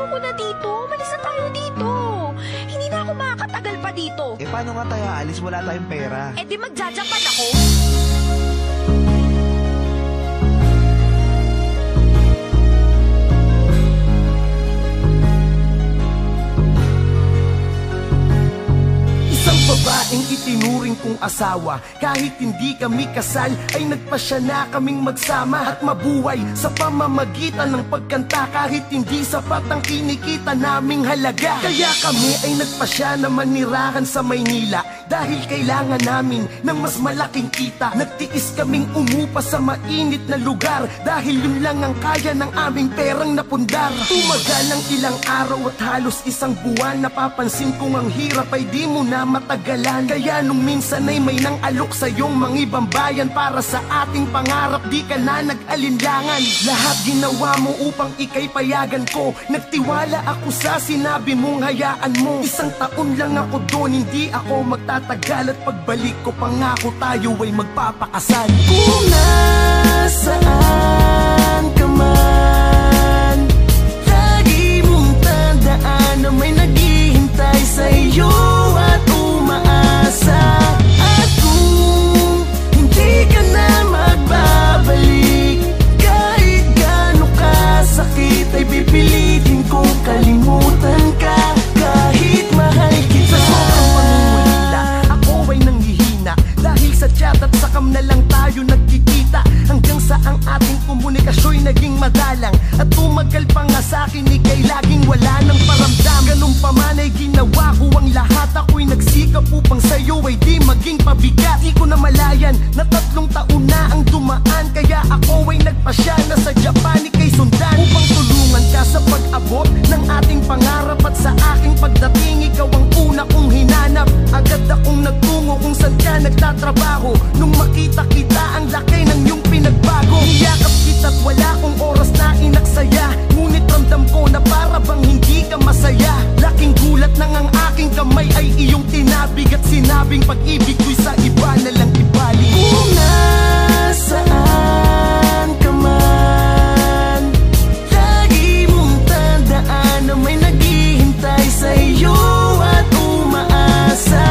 Ayoko na dito. Umalis na tayo dito. Hindi na ako makakatagal pa dito. Eh paano nga tayo aalis? Wala tayong pera. Eh di magjajapan ako. Babaeng itinuring kong asawa, kahit hindi kami kasal ay nagpasya na kaming magsama at mabuhay sa pamamagitan ng pagkanta. Kahit hindi sapat ang kinikita naming halaga, kaya kami ay nagpasya na manirahan sa Maynila dahil kailangan namin ng mas malaking kita. Nagtiis kaming umupa sa mainit na lugar dahil yun lang ang kaya ng aming perang napundar. Tumagal ng ilang araw at halos isang buwan, napapansin kong ang hirap ay di mo na matagalan. Kaya nung minsan ay may nang alok sa iyong mga ibang bayan para sa ating pangarap, di ka na nag-alinlangan. Lahat ginawa mo upang ika'y payagan ko. Nagtiwala ako sa sinabi mong hayaan mo. Isang taon lang ako doon, hindi ako magtatagal. At pagbalik ko pangako tayo ay magpapakasal. Kung nasaan ka man, lagi mong tandaan na may naghihintay sa iyo at umaasa. At kung hindi ka na magbabalik, kahit gaano kasakit ay pipilitin kong kalimutan ka. Kahit mahal kita. Sa sobrang pangungulila, ako ay nanghihina dahil sa chat at sa cam na lang tayo nagkikita. Hanggang sa ang ating komunikasyo'y naging madalang at tumagal pa nga sa'kin, ika'y laging wala ng paramdam. Ganun pa man ay ginawa ko ang lahat. Ako'y nagsikap upang sa'yo ay di maging pabigat. Di ko na malayan na 3 taon na ang dumaan, kaya ako ay nagpasya na sa Japan ika'y sundan upang tulungan ka sa pag-abot ng ating pangarap. At sa aking pagdating, ikaw ang una kong hinanap. Agad akong nagtungo kung saan ka nagtatrabaho. Nung makita kita, ang laki ng iyong pinagbago. Niyakap kita't wala kong oras na inaksaya, ngunit ramdam ko na para bang hindi ka masaya. Laking gulat nang ang aking kamay ay iyong tinabig at sinabing pag-ibig ko'y sa iba na lang ibaling. Kung nasaan ka man, lagi mong tandaan na may naghihintay sa iyo at umaasa.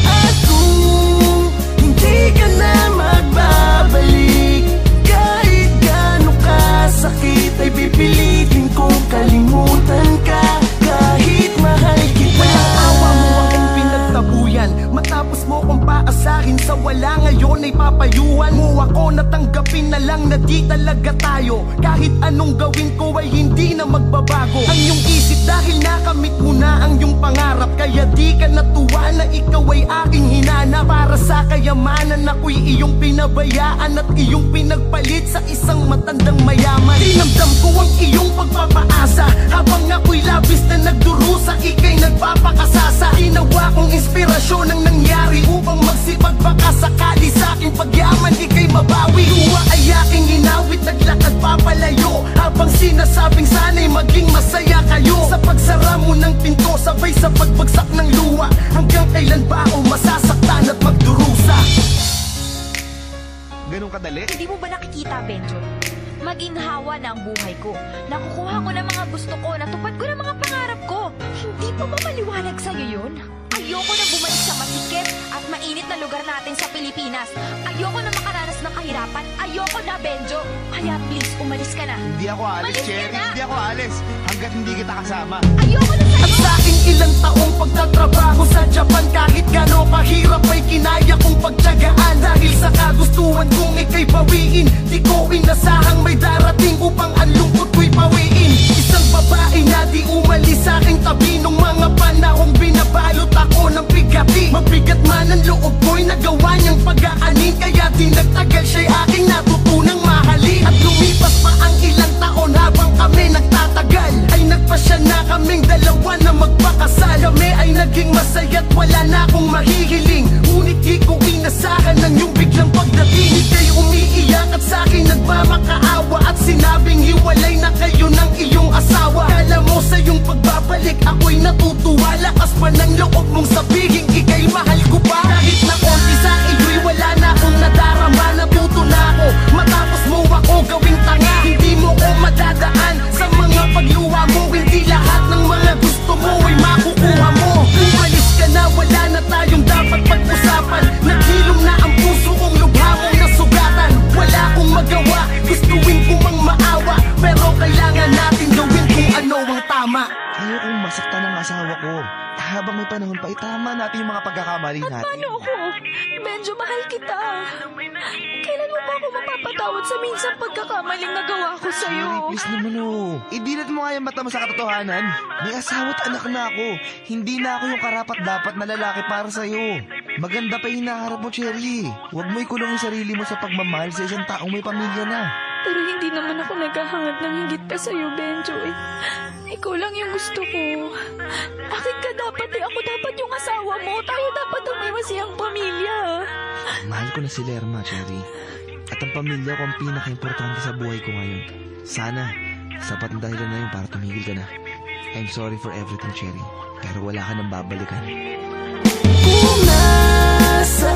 At kung hindi ka na magbabalik, kahit gaano kasakit ay pipilitin kong kalimutan ka. Kahit mahal kita. Walang awa mo ang iyong pinagtabuyan, matapos mo kong paasahin sa wala ngayon ay papayuhan mo ako. Natanggapin na lang na di talaga tayo. Kahit anong gawin ko ay hindi na magbabago ang iyong isip dahil nakamit mo na ang iyong pangarap. Kaya di ka natuwa na ikaw ay aking hinana. Para sa kayamanan ako'y iyong pinabayaan at iyong pinagpalit sa isang matandang mayaman. Dinamdam ko ang iyong pagpapaasa habang ako'y labis na nagdurusa, ika'y nagpapakasasa. Ginawa kong inspirasyon ang nangyari upang magsipag baka sakali sa aking pagyaman ika'y mabawi. Luwa ay aking inawit, naglakad papalayo habang sinasabing sana'y maging masaya kayo. Sa pagsara mo ng pinto, sabay sa pagbagsak ng luwa, hanggang kailan ba ako masasaktan at magdurusa? Ganun kadali? Hindi mo ba nakikita, Benjo? Maginhawa na ang buhay ko. Nakukuha ko ng mga gusto ko, natupad ko ng mga pangarap ko. Hindi pa ba maliwanag sa'yo yun? Ayoko na bumalik sa masikip at mainit na lugar natin sa Pilipinas. Ayoko na makaranas ng kahirapan. Ayoko na, Benjo. Kaya please, umalis ka na. Hindi ako alis, Umalis ka Cherry. na. Hindi ako alis hanggat hindi kita kasama. Ayoko na At sa'yo. sa aking ilang taong pagtatrabaho sa Japan, kahit gano'n kahirap ay kinaya kong pagtyagaan. Dahil sa kagustuhan kong ika'y bawiin, di ko inasahang may darating upang ang lungkot ko'y pawiin. Isang babae na di umalis sa aking tabi nung mga panahong binabalot ako ng bigati. Mabigat man ang loob ko'y nagawa niyang pag-aanin, kaya di nagtagal siya'y aking natutunang mahalin. At lumipas pa ang ilang taon habang kami nagtatagal, ay nagpasya na kaming dalawa na magpakasal. Kami ay naging masaya't wala na akong mahihiling, ngunit di ko inasahan ng iyong biglang pagdating. Ika'y umiiyak at sa'kin nagmamakaawa at sinabing hiwalay na kayo ng iyong asawa. Kala mo sa iyong pagbabalik ako'y natutuwa, lakas pa ng loob mong sabihin ika'y mahal ko pa. Kahit na konti sa iyo'y wala na akong nadarama, natuto na ako matapos mo ako gawing tanga. Hindi mo ko madadaan sa mga pagluwa mo, hindi lahat panahon pa, itama natin yung mga pagkakamali natin. Paano ako? Benjo, mahal kita. Kailan mo ba ako mapapatawad sa minsang pagkakamaling nagawa ko sa'yo? Cherry, please naman oh. Idilat mo nga yung mata mo sa katotohanan. May asawa't anak na ako. Hindi na ako yung karapat-dapat na lalaki para sa'yo. Maganda pa yung hinaharap mo, Cherry. Huwag mo ikulong yung sarili mo sa pagmamahal sa isang taong may pamilya na. Pero hindi naman ako naghahangad ng higit pa sa'yo, Benjo. Ikaw lang yung gusto ko. Akin ka dapat eh. Ako dapat yung asawa mo. Tayo dapat ang may masiyang pamilya. Mahal ko na si Lerma, Cherry. At ang pamilya ko ang pinaka-importante sa buhay ko ngayon. Sana, sapat na dahilan na yun para tumigil ka na. I'm sorry for everything, Cherry. Pero wala ka nang babalikan. Kung nasa